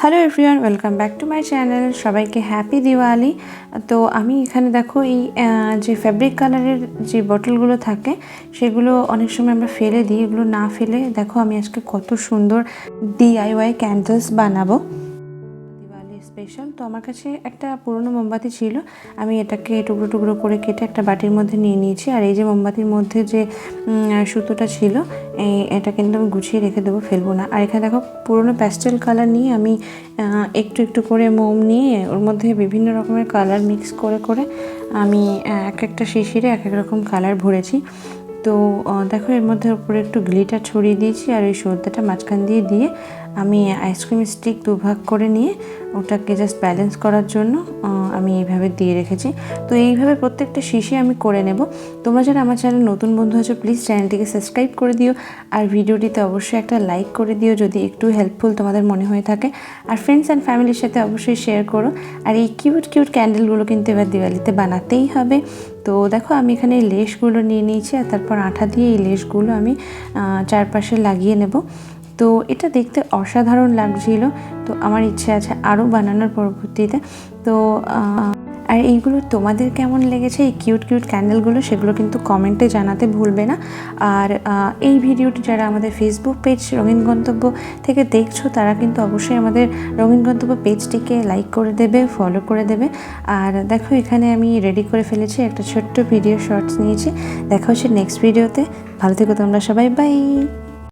Hello everyone, welcome back to my channel. সবাইকে happy Diwali. তো আমি এখানে দেখো এই যে ফ্যাব্রিক কালারের যে বটলগুলো থাকে সেগুলো অনেক সময় আমরা ফেলে দিই। এগুলো না ফেলে দেখো আমি আজকে কত সুন্দর DIY ক্যান্ডেলস বানাবো দিওয়ালি স্পেশাল। তো আমার কাছে একটা পুরনো মোমবাতি ছিল, আমি এটাকে টুকরো টুকরো করে কেটে একটা বাটির মধ্যে নিয়ে নিয়েছি। আর এই যে মোমবাতির মধ্যে যে সুতোটা ছিল এটা কিন্তু আমি গুছিয়ে রেখে দেবো, ফেলবো না। আর এখানে দেখো পুরনো প্যাস্টেল কালার নিয়ে আমি একটু একটু করে মোম নিয়ে ওর মধ্যে বিভিন্ন রকমের কালার মিক্স করে করে আমি এক একটা শিশিরে এক এক রকম কালার ভরেছি। তো দেখো এর মধ্যে উপরে একটু গ্লিটার ছড়িয়ে দিয়েছি আর ওই সর্দাটা মাঝখান দিয়ে দিয়ে আমি আইসক্রিম স্টিক দুভাগ করে নিয়ে ওটাকে জাস্ট ব্যালেন্স করার জন্য আমি এইভাবে দিয়ে রেখেছি। তো এইভাবে প্রত্যেকটা শিশি আমি করে নেব। তোমরা যারা আমার চ্যানেল নতুন বন্ধু আছো প্লিজ চ্যানেলটিকে সাবস্ক্রাইব করে দিও আর ভিডিওটিতে অবশ্যই একটা লাইক করে দিও যদি একটু হেল্পফুল তোমাদের মনে হয়ে থাকে। আর ফ্রেন্ডস অ্যান্ড ফ্যামিলির সাথে অবশ্যই শেয়ার করো। আর এই কিউট কিউট ক্যান্ডেলগুলো কিন্তু এবার দিওয়ালিতে বানাতেই হবে। তো দেখো আমি এখানে এই লেসগুলো নিয়ে নিয়েছি আর তারপর আঠা দিয়ে এই লেসগুলো আমি চারপাশে লাগিয়ে নেব। তো এটা দেখতে অসাধারণ লাগছিল। তো আমার ইচ্ছে আছে আরও বানানোর পরবর্তীতে। তো আর এইগুলো তোমাদের কেমন লেগেছে এই কিউট কিউট ক্যান্ডেলগুলো সেগুলো কিন্তু কমেন্টে জানাতে ভুলবে না। আর এই ভিডিওটি যারা আমাদের ফেসবুক পেজ রঙিন গন্তব্য থেকে দেখছো তারা কিন্তু অবশ্যই আমাদের রঙিন গন্তব্য পেজটিকে লাইক করে দেবে, ফলো করে দেবে। আর দেখো এখানে আমি রেডি করে ফেলেছি, একটা ছোট্ট ভিডিও শর্টস নিয়েছি। দেখা হচ্ছে নেক্সট ভিডিওতে। ভালো থেকো তোমরা সবাই, বাই।